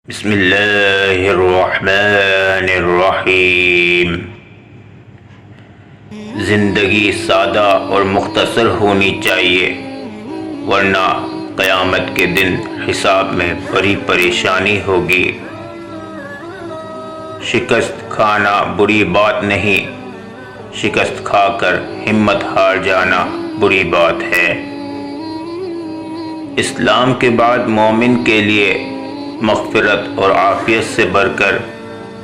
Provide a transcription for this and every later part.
بسم اللہ الرحمن الرحیم۔ زندگی سادہ اور مختصر ہونی چاہیے، ورنہ قیامت کے دن حساب میں بڑی پریشانی ہوگی۔ شکست کھانا بری بات نہیں، شکست کھا کر ہمت ہار جانا بری بات ہے۔ اسلام کے بعد مومن کے لیے مغفرت اور عافیت سے بڑھ کر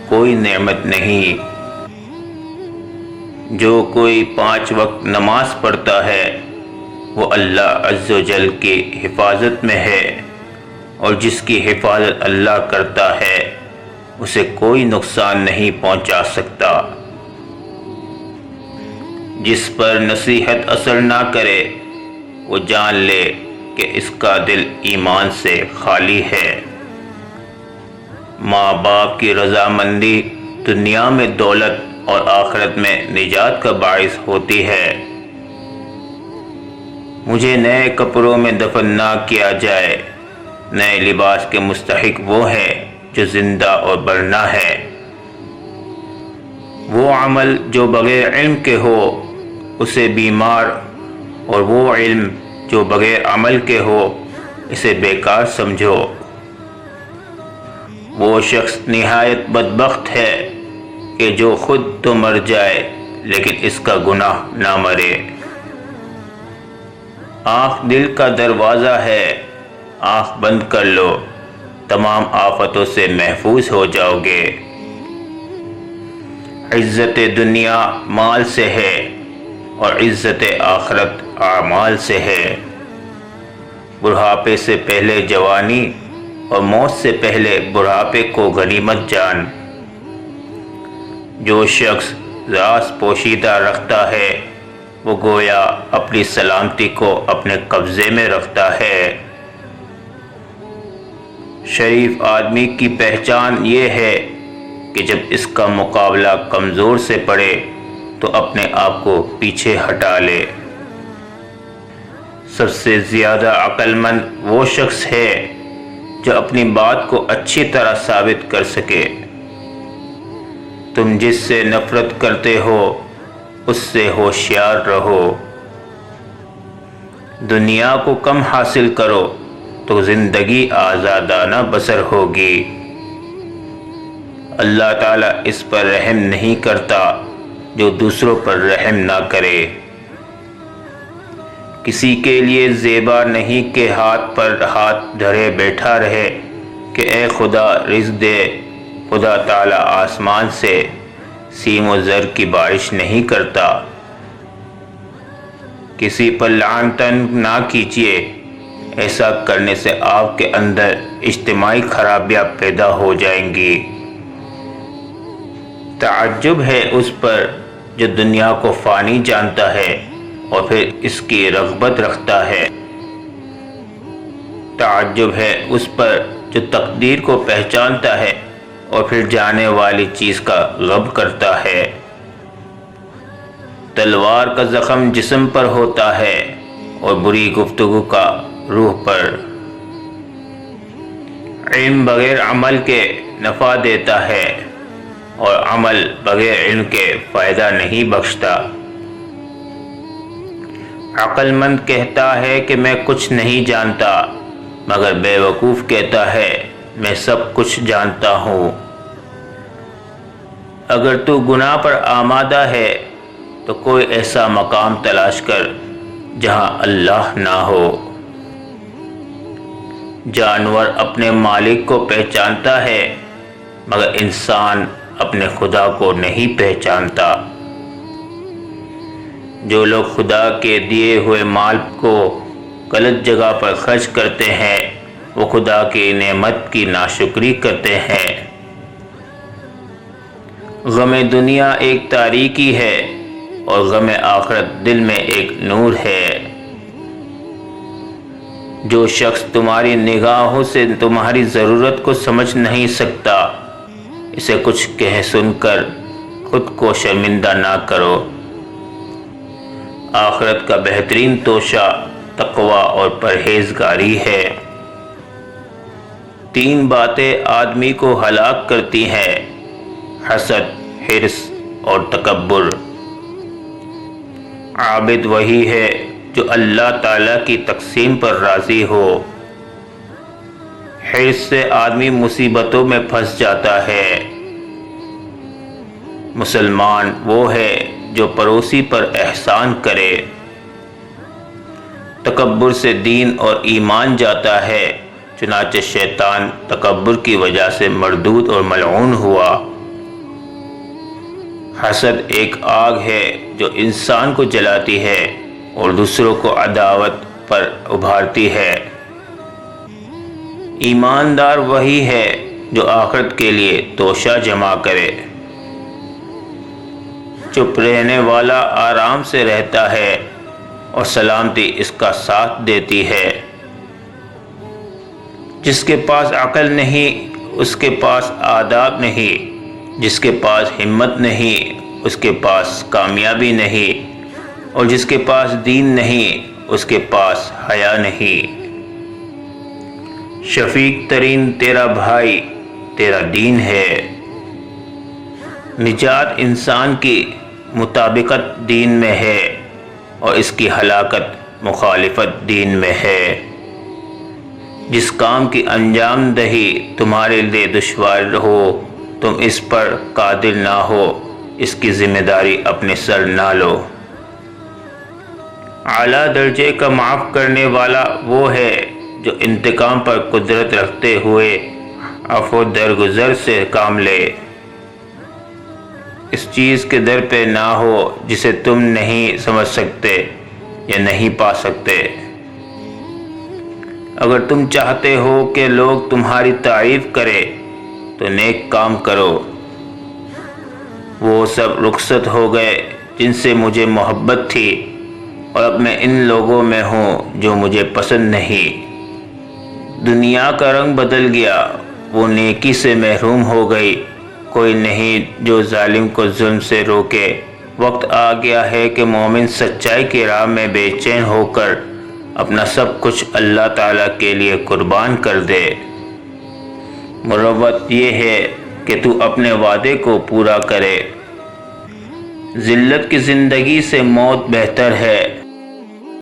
کوئی نعمت نہیں۔ جو کوئی 5 وقت نماز پڑھتا ہے وہ اللہ عز و جل کی حفاظت میں ہے، اور جس کی حفاظت اللہ کرتا ہے اسے کوئی نقصان نہیں پہنچا سکتا۔ جس پر نصیحت اثر نہ کرے وہ جان لے کہ اس کا دل ایمان سے خالی ہے۔ ماں باپ کی رضامندی دنیا میں دولت اور آخرت میں نجات کا باعث ہوتی ہے۔ مجھے نئے کپڑوں میں دفن نہ کیا جائے، نئے لباس کے مستحق وہ ہے جو زندہ اور برنا ہے۔ وہ عمل جو بغیر علم کے ہو اسے بیمار، اور وہ علم جو بغیر عمل کے ہو اسے بیکار سمجھو۔ وہ شخص نہایت بدبخت ہے کہ جو خود تو مر جائے لیکن اس کا گناہ نہ مرے۔ آنکھ دل کا دروازہ ہے، آنکھ بند کر لو، تمام آفتوں سے محفوظ ہو جاؤ گے۔ عزت دنیا مال سے ہے اور عزت آخرت اعمال سے ہے۔ بڑھاپے سے پہلے جوانی اور موت سے پہلے بڑھاپے کو غنیمت جان۔ جو شخص راز پوشیدہ رکھتا ہے وہ گویا اپنی سلامتی کو اپنے قبضے میں رکھتا ہے۔ شریف آدمی کی پہچان یہ ہے کہ جب اس کا مقابلہ کمزور سے پڑے تو اپنے آپ کو پیچھے ہٹا لے۔ سب سے زیادہ عقل مند وہ شخص ہے جو اپنی بات کو اچھی طرح ثابت کر سکے۔ تم جس سے نفرت کرتے ہو اس سے ہوشیار رہو۔ دنیا کو کم حاصل کرو تو زندگی آزادانہ بسر ہوگی۔ اللہ تعالیٰ اس پر رحم نہیں کرتا جو دوسروں پر رحم نہ کرے۔ کسی کے لیے زیبا نہیں کہ ہاتھ پر ہاتھ دھرے بیٹھا رہے کہ اے خدا رزق دے۔ خدا تعالیٰ آسمان سے سیم و زر کی بارش نہیں کرتا۔ کسی پر لعن طعن نہ کیجیے، ایسا کرنے سے آپ کے اندر اجتماعی خرابیاں پیدا ہو جائیں گی۔ تعجب ہے اس پر جو دنیا کو فانی جانتا ہے اور پھر اس کی رغبت رکھتا ہے۔ تعجب ہے اس پر جو تقدیر کو پہچانتا ہے اور پھر جانے والی چیز کا غم کرتا ہے۔ تلوار کا زخم جسم پر ہوتا ہے اور بری گفتگو کا روح پر۔ علم بغیر عمل کے نفع دیتا ہے اور عمل بغیر علم کے فائدہ نہیں بخشتا۔ عقل مند کہتا ہے کہ میں کچھ نہیں جانتا، مگر بے وقوف کہتا ہے میں سب کچھ جانتا ہوں۔ اگر تو گناہ پر آمادہ ہے تو کوئی ایسا مقام تلاش کر جہاں اللہ نہ ہو۔ جانور اپنے مالک کو پہچانتا ہے مگر انسان اپنے خدا کو نہیں پہچانتا۔ جو لوگ خدا کے دیے ہوئے مال کو غلط جگہ پر خرچ کرتے ہیں وہ خدا کی نعمت کی ناشکری کرتے ہیں۔ غم دنیا ایک تاریکی ہے اور غم آخرت دل میں ایک نور ہے۔ جو شخص تمہاری نگاہوں سے تمہاری ضرورت کو سمجھ نہیں سکتا، اسے کچھ کہہ سن کر خود کو شرمندہ نہ کرو۔ آخرت کا بہترین توشہ تقوی اور پرہیزگاری ہے۔ 3 باتیں آدمی کو ہلاک کرتی ہیں: حسد، حرص اور تکبر۔ عابد وہی ہے جو اللہ تعالیٰ کی تقسیم پر راضی ہو۔ حرص سے آدمی مصیبتوں میں پھنس جاتا ہے۔ مسلمان وہ ہے جو پڑوسی پر احسان کرے۔ تکبر سے دین اور ایمان جاتا ہے، چنانچہ شیطان تکبر کی وجہ سے مردود اور ملعون ہوا۔ حسد ایک آگ ہے جو انسان کو جلاتی ہے اور دوسروں کو عداوت پر ابھارتی ہے۔ ایماندار وہی ہے جو آخرت کے لیے توشہ جمع کرے۔ چپ رہنے والا آرام سے رہتا ہے اور سلامتی اس کا ساتھ دیتی ہے۔ جس کے پاس عقل نہیں اس کے پاس آداب نہیں، جس کے پاس ہمت نہیں اس کے پاس کامیابی نہیں، اور جس کے پاس دین نہیں اس کے پاس حیا نہیں۔ شفیق ترین تیرا بھائی تیرا دین ہے۔ نجات انسان کی مطابقت دین میں ہے اور اس کی ہلاکت مخالفت دین میں ہے۔ جس کام کی انجام دہی تمہارے لیے دشوار ہو، تم اس پر قادر نہ ہو، اس کی ذمہ داری اپنے سر نہ لو۔ اعلیٰ درجے کا معاف کرنے والا وہ ہے جو انتقام پر قدرت رکھتے ہوئے عفو درگزر سے کام لے۔ اس چیز کے در پہ نہ ہو جسے تم نہیں سمجھ سکتے یا نہیں پا سکتے۔ اگر تم چاہتے ہو کہ لوگ تمہاری تعریف کرے تو نیک کام کرو۔ وہ سب رخصت ہو گئے جن سے مجھے محبت تھی، اور اب میں ان لوگوں میں ہوں جو مجھے پسند نہیں۔ دنیا کا رنگ بدل گیا، وہ نیکی سے محروم ہو گئی۔ کوئی نہیں جو ظالم کو ظلم سے روکے۔ وقت آ گیا ہے کہ مومن سچائی کی راہ میں بے چین ہو کر اپنا سب کچھ اللہ تعالیٰ کے لیے قربان کر دے۔ مروت یہ ہے کہ تو اپنے وعدے کو پورا کرے۔ ذلت کی زندگی سے موت بہتر ہے،